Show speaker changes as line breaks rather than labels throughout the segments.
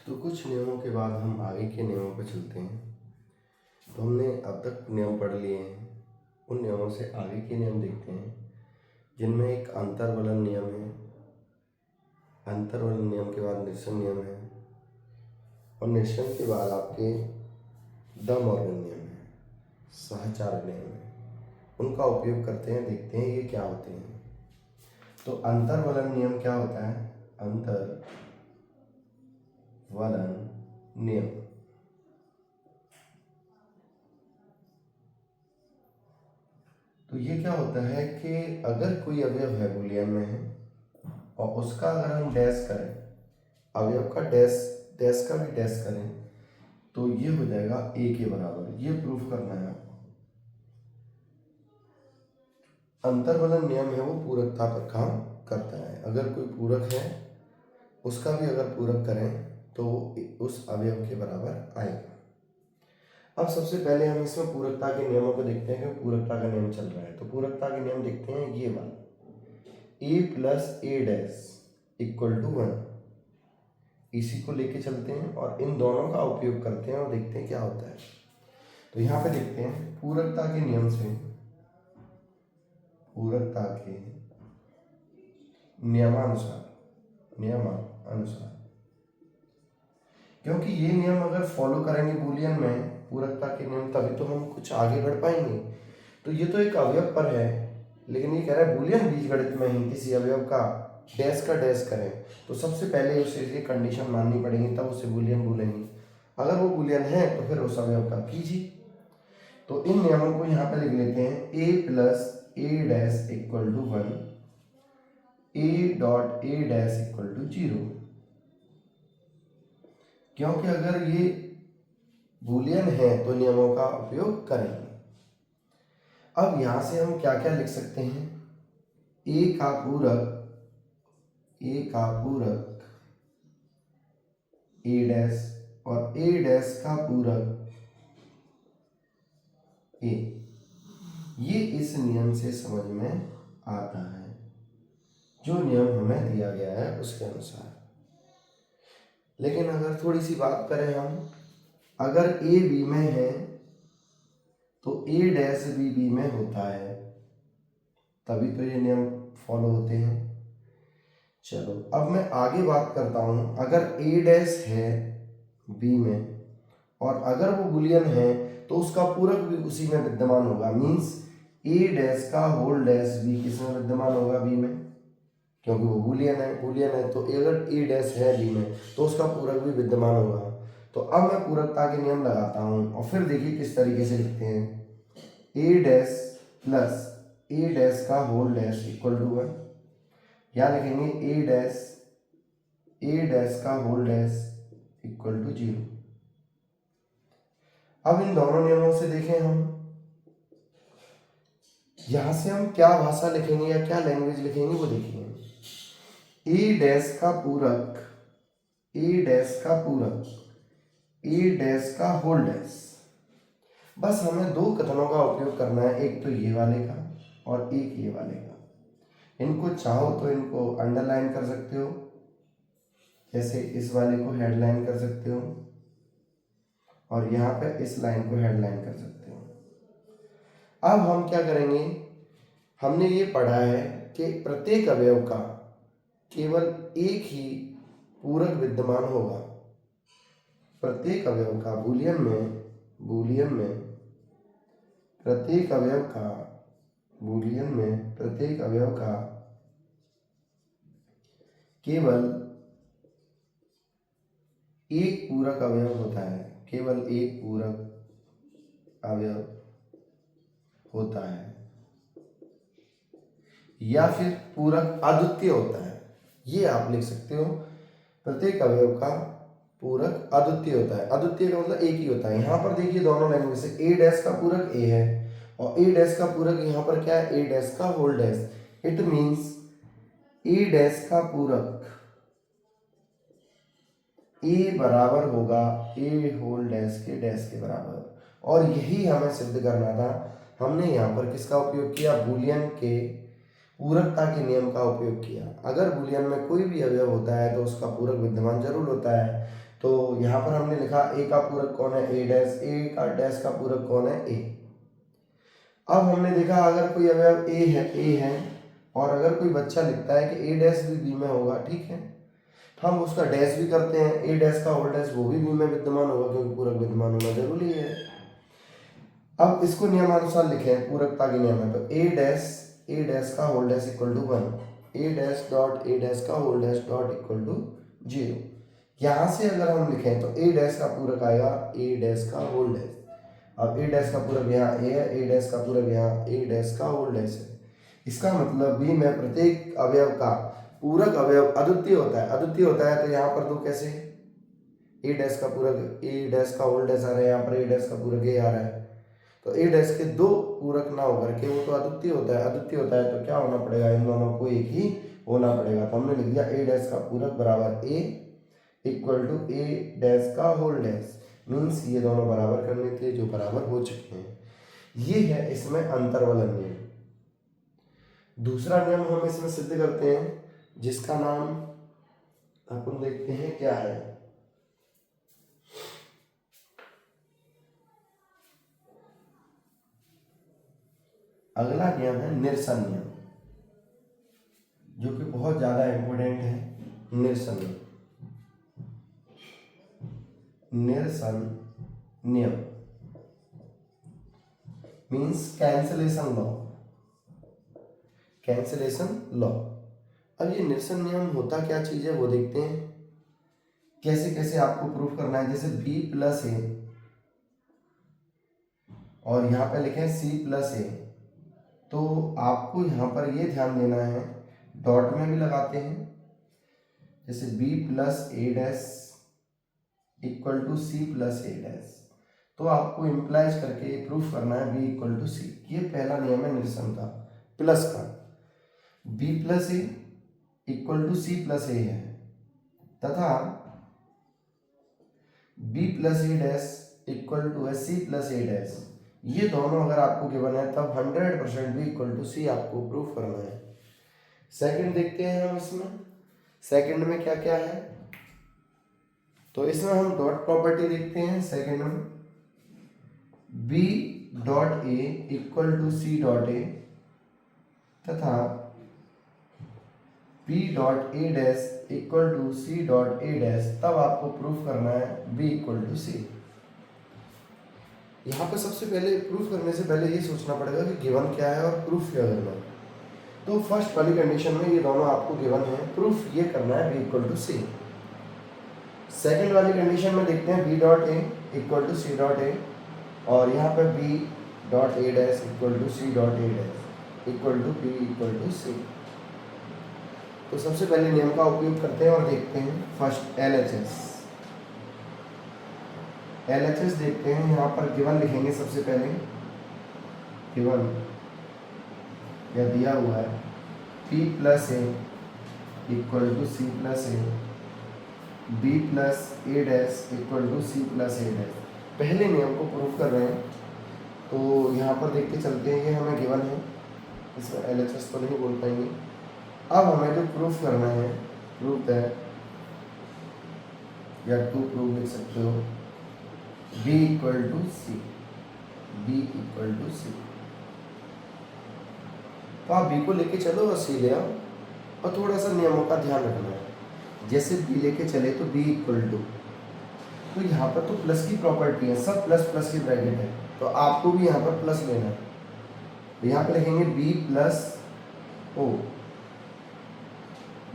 तो कुछ नियमों के बाद हम आगे के नियमों पर चलते हैं। तो हमने अब तक नियम पढ़ लिए हैं, उन नियमों से आगे के नियम देखते हैं जिनमें एक अंतर्वलन नियम है, अंतर्वलन नियम के बाद निरसन नियम है और निरसन के बाद आपके द मॉर्गन नियम है, सहचार नियम है। उनका उपयोग करते हैं, देखते हैं ये क्या होते हैं। तो अंतर्वलन नियम क्या होता है? अंतर्वलन नियम तो ये क्या होता है कि अगर कोई अवयव है बूलियन में है और उसका अगर हम डैश करें, अवयव का डैश डैश का भी डैश करें तो ये हो जाएगा ए के बराबर। ये प्रूफ करना है आपको। अंतर्वलन नियम है वो पूरकता पर काम करता है। अगर कोई पूरक है उसका भी अगर पूरक करें तो उस अवयव के बराबर आएगा। अब सबसे पहले हम इसमें पूरकता के नियमों को देखते हैं कि पूरकता का नियम चल रहा है। तो पूरकता के नियम देखते हैं, ये वाला a plus A dash equal to 1, इसी को लेके चलते हैं और इन दोनों का उपयोग करते हैं और देखते हैं क्या होता है। तो यहाँ पे देखते हैं पूरकता के नियम से, पूरकता के नियमानुसार क्योंकि ये नियम अगर फॉलो करेंगे बूलियन में पूरकता के नियम तभी तो हम कुछ आगे बढ़ पाएंगे। तो ये तो एक अवयव पर है, लेकिन ये कह रहा है बूलियन बीजगणित में ही किसी अवयव का डैश का डैश करें तो सबसे पहले उसे ये कंडीशन माननी पड़ेगी, तब उसे बूलियन बोलेंगे। अगर वो बूलियन है तो फिर उस अवयव का कीजिए। तो इन नियमों को यहाँ पे लिख लेते हैं, a plus A dash equal to 1, a dot A dash equal to 0। क्योंकि अगर ये बूलियन है तो नियमों का उपयोग करेंगे। अब यहां से हम क्या क्या लिख सकते हैं? a का पूरक a डैश और a डैश का पूरक a, ये इस नियम से समझ में आता है, जो नियम हमें दिया गया है उसके अनुसार। लेकिन अगर थोड़ी सी बात करें हम, अगर a b में है तो a डैश भी b में होता है, तभी तो ये नियम फॉलो होते हैं। चलो अब मैं आगे बात करता हूँ। अगर a डैश है b में और अगर वो बूलियन है तो उसका पूरक भी उसी में विद्यमान होगा। मीन्स a डैश का होल डैश भी किसमें विद्यमान होगा? b में, क्योंकि वो बूलियन है। तो अगर a डैश है b में तो उसका पूरक भी विद्यमान होगा। तो अब मैं पूरकता के नियम लगाता हूँ और फिर देखिए किस तरीके से लिखते हैं। a dash plus a dash का होल डैश इक्वल टू 1, या लिखेंगे a डैश का होल डैश इक्वल टू 0। अब इन दोनों नियमों से देखें हम, यहां से हम क्या भाषा लिखेंगे या क्या लैंग्वेज लिखेंगे वो देखेंगे। a डैश का पूरक a डैश का होल डैश, बस हमें दो कथनों का उपयोग करना है, एक तो ये वाले का और एक ये वाले का। इनको चाहो तो इनको अंडरलाइन कर सकते हो, जैसे इस वाले को हेडलाइन कर सकते हो और यहाँ पे इस लाइन को हेडलाइन कर सकते हो। अब हम क्या करेंगे, हमने ये पढ़ा है कि प्रत्येक अवयव का केवल एक ही पूरक विद्यमान होगा। प्रत्येक अवयव का बूलियन में प्रत्येक अवयव का केवल एक पूरक अवयव होता है, केवल एक पूरक अवयव होता है, या फिर पूरक अद्वितीय होता है। ये आप लिख सकते हो, प्रत्येक अवयव का पूरक अद्वितीय होता है। अद्वितीय का मतलब एक ही होता है। यहाँ पर देखिए दोनों लैंग्वेज से a डैश का पूरक a है और a डैश का पूरक यहाँ पर क्या है? a डैश का whole dash. It means a dash का पूरक a बराबर होगा a होल डैश के डैश के बराबर। और यही हमें सिद्ध करना था। हमने यहाँ पर किसका उपयोग किया? बूलियन के पूरकता के नियम का उपयोग किया। अगर बूलियन में कोई भी अवयव होता है तो उसका पूरक विद्यमान जरूर होता है। तो यहाँ पर हमने लिखा ए का पूरक कौन है, ए डैश, ए का डैश का पूरक कौन है, ए। अब हमने देखा अगर कोई अवयव ए है और अगर कोई बच्चा लिखता है कि ए डैश भी बी में होगा, ठीक है, हम उसका डैश भी करते हैं, ए डैश का होल डैश वो भी बी में विद्यमान होगा क्योंकि पूरक विद्यमान होना जरूरी है। अब इसको नियमानुसार लिखें, पूरकता के नियम है, तो ए डैश का whole dash equal to 1, A dash dot A dash का whole dash dot equal to 0। यहाँ से अगर हम लिखें तो ए डैश का पूरक आएगा ए डैश का होल डैश। अब ए डैश का पूरक यहाँ ए है, ए डैश का पूरक यहाँ ए डैश का होल डैश है। इसका मतलब बी में प्रत्येक अवयव का पूरक अवयव अद्वितीय होता है, अद्वितीय होता है। तो यहाँ पर दो कैसे, ए डैश का पूरक ए डैश का होल डैश आ रहा है, यहाँ पर ए डैश का पूरक ए आ रहा है, तो ए डैश के दो पूरक ना होकर के वो तो अद्वितीय होता है, अद्वितीय होता है तो क्या होना पड़ेगा, इन दोनों को एक ही होना पड़ेगा। तो हमने लिख दिया ए डैश का पूरक बराबर ए इक्वल टू ए डैश का होल डैश, मीन्स ये दोनों बराबर करने थे जो बराबर हो चुके हैं। ये है इसमें अंतर्वलन नियम। दूसरा नियम हम इसमें सिद्ध करते हैं जिसका नाम अपन देखते हैं क्या है। अगला नियम है निरसन नियम, जो कि बहुत ज्यादा इंपॉर्टेंट है। निरसन नियम मीन्स कैंसलेशन लॉ। अब ये निरसन नियम होता क्या चीज है वो देखते हैं, कैसे कैसे आपको प्रूफ करना है। जैसे b प्लस ए और यहाँ पे लिखे c प्लस ए, तो आपको यहाँ पर ये ध्यान देना है, डॉट में भी लगाते हैं, जैसे b plus A dash equal to C plus A dash, तो आपको इम्प्लाइज करके प्रूफ करना है b इक्वल टू सी। ये पहला नियम है निरसन का, प्लस का। b plus A equal to C plus A है, तथा b plus A dash equal to है सी प्लस ए डैश। ये दोनों अगर आपको गिवन है तब 100% b इक्वल टू सी आपको प्रूफ करना है। सेकंड देखते हैं हम इसमें, सेकंड में क्या क्या है। तो इसमें हम डॉट प्रॉपर्टी देखते हैं। सेकंड में b dot A equal to C dot A तथा b dot A dash equal to C dot A dash, तब आपको प्रूफ करना है b इक्वल टू सी। यहाँ पर सबसे पहले प्रूफ करने से पहले ये सोचना पड़ेगा कि गिवन क्या है और प्रूफ क्या करना है। तो फर्स्ट वाली कंडीशन में ये दोनों आपको गिवन है, प्रूफ ये करना है b equal to C. Second वाली कंडीशन में देखते हैं b dot A equal to C dot A, और यहाँ पर b dot A dash equal to C dot A dash equal to b equal to C. तो सबसे पहले नियम का उपयोग करते हैं और देखते हैं फर्स्ट LHS देखते हैं। यहाँ पर गिवन लिखेंगे सबसे पहले, गिवन या दिया हुआ है p plus A equal to C plus A, b plus A dash equal to C plus A dash. पहले नियम को प्रूफ कर रहे हैं, तो यहाँ पर देखते चलते हैं, ये हमें गिवन है, इसमें LHS तो नहीं बोल पाएंगे। अब हमें जो प्रूफ करना है, प्रूफ है या टू प्रूफ लिख सकते हो, b equal to C, b equal to C. तो आप b को लेके चलो और c ले आओ, और थोड़ा सा नियमों का ध्यान रखना है। जैसे b लेके चले तो b इक्वल टू, तो यहाँ पर तो प्लस की प्रॉपर्टी है, सब प्लस प्लस की ब्रैकेट है, तो आपको भी यहाँ पर प्लस लेना है। तो यहाँ पर लिखेंगे b plus O,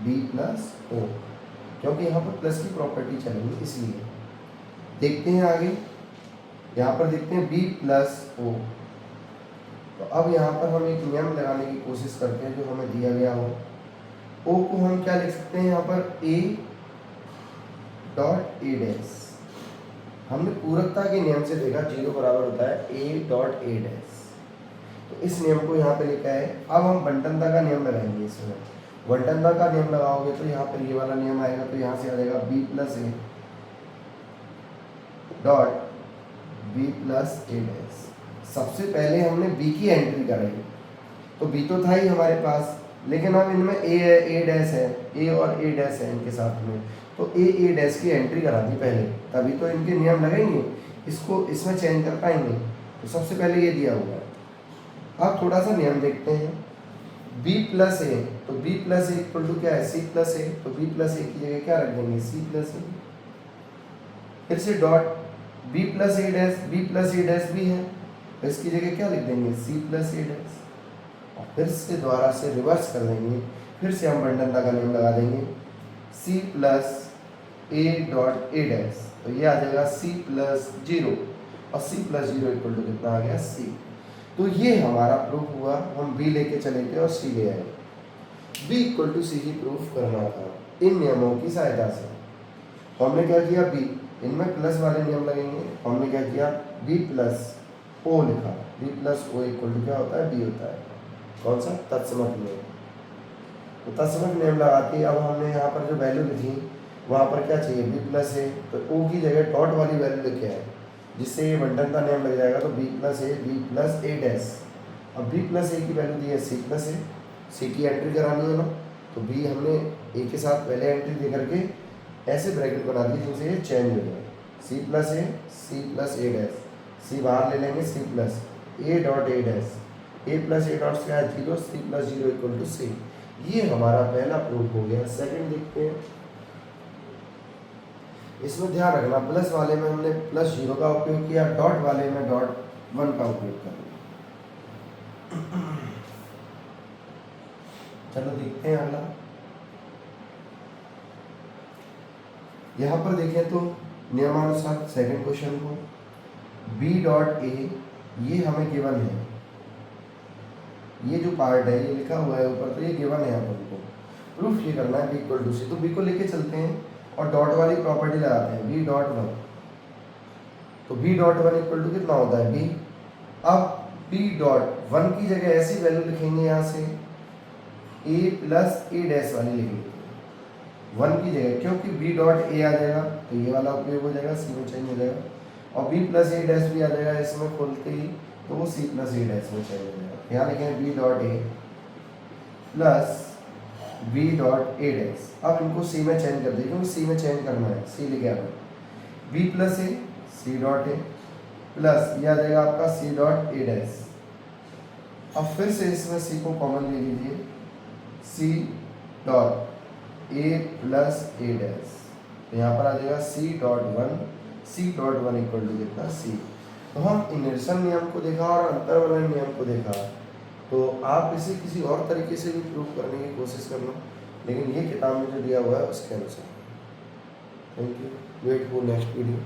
b plus O, क्योंकि यहाँ पर प्लस की प्रॉपर्टी चलेगी इसलिए। देखते हैं आगे, यहाँ पर देखते हैं b प्लस ओ। तो अब यहाँ पर हम एक नियम लगाने की कोशिश करते हैं जो हमें दिया गया हो। o को हम क्या लिख सकते हैं यहाँ पर, a डॉट ए डैश। हमने पूरकता के नियम से देखा 0 बराबर होता है a डॉट ए डैश, तो इस नियम को यहाँ पे लिखा है। अब हम बंटनता का नियम लगाएंगे। इसमें बंटनता का नियम लगाओगे तो यहाँ पर ये वाला नियम आएगा, तो यहाँ से आ जाएगा b plus A dot b plus A dash. सबसे पहले हमने b की एंट्री कराई, तो b तो था ही हमारे पास, लेकिन अब इनमें ए है, ए डैश है, ए और ए डैश है इनके साथ में, तो ए डैश की एंट्री करा दी पहले, तभी तो इनके नियम लगेंगे, इसको इसमें चेंज कर पाएंगे। तो सबसे पहले ये दिया हुआ है। अब थोड़ा सा नियम देखते हैं। b प्लस ए, तो b plus A equal to क्या है, c प्लस ए, तो b प्लस ए की जगह क्या रख देंगे, c प्लस ए। फिर से dot b plus A dash, b plus A dash भी है, तो इसकी जगह क्या लिख देंगे, c प्लस ए डैश। और फिर से दोबारा से रिवर्स कर देंगे, फिर से हम बंडलता का नियम लगा देंगे, c plus A dot A dash, तो ये आ जाएगा c प्लस 0, और c प्लस 0 इक्वल टू कितना आ गया, c। तो ये हमारा प्रूफ हुआ। हम b लेके चले थे और c ले आए। b इक्वल टू c ही प्रूफ करना था इन नियमों की सहायता से। हमने क्या किया, b, इनमें प्लस वाले नियम लगेंगे, हमने क्या किया, b प्लस o लिखा, b plus o equal to क्या होता है, b होता है, कौन सा, तत्समक नियम। तो तत्समक नियम लगाते अब हमने यहाँ पर जो वैल्यू लिखी, वहाँ पर क्या चाहिए, b प्लस ए, तो o की जगह डॉट वाली वैल्यू लिखे है, जिससे ये बंटन का नियम लग जाएगा। तो b प्लस ए डैश, अब b प्लस ए की वैल्यू दी है c प्लस ए, c की एंट्री करानी है ना, तो b हमने a के साथ पहले एंट्री दे करके ऐसे ब्रैकेट बना दी जिनसे ये चेंज हो जाए, c plus A dash, c बाहर ले लेंगे, c plus A dot A dash, A plus A dot क्या है 0, c plus 0 equal to c। ये हमारा पहला प्रूफ हो गया। सेकंड देखते हैं। इसमें ध्यान रखना, प्लस वाले में हमने प्लस 0 का उपयोग किया, डॉट वाले में डॉट 1 का उपयोग कर। चलो देखते हैं अगला। यहाँ पर देखें तो नियमानुसार सेकंड क्वेश्चन को, b डॉट ए, ये हमें गिवन है, ये जो पार्ट है ये लिखा हुआ है ऊपर, तो ये गिवन है अपन को। प्रूफ ये करना है b इक्वल टू सी, तो b को लेके चलते हैं और डॉट वाली प्रॉपर्टी लगाते हैं, b डॉट 1, तो b डॉट 1 इक्वल टू कितना होता है, b। अब b डॉट 1 की जगह ऐसी वैल्यू लिखेंगे, यहाँ से a प्लस ए डैश वाली लिखेंगे 1 की जगह, क्योंकि b डॉट a आ जाएगा तो ये वाला उपयोग हो जाएगा, c में चेंज हो जाएगा, और b प्लस ए डैश भी आ जाएगा इसमें खोलते ही, तो वो c प्लस ए डैश में चेंज हो जाएगा। यहाँ लिखेंगे b dot a plus b dot A dash. अब इनको c में चेंज कर देंगे, क्योंकि c में चेंज करना है, c लिखे आना, b plus A, c dot A plus ये आ जाएगा आपका c डॉट ए डैश। अब फिर से इसमें c को कॉमन ले लीजिए, c dot a plus A dash, तो यहाँ पर आ जाएगा c डॉट 1 इक्वल टू कितना, c। तो हम इनर्शियल नियम को देखा और अंतर्वलन नियम को देखा, तो आप इसे किसी और तरीके से भी प्रूव करने की कोशिश करना, लेकिन ये किताब में जो दिया हुआ है उसके अनुसार। Thank you, wait for next video.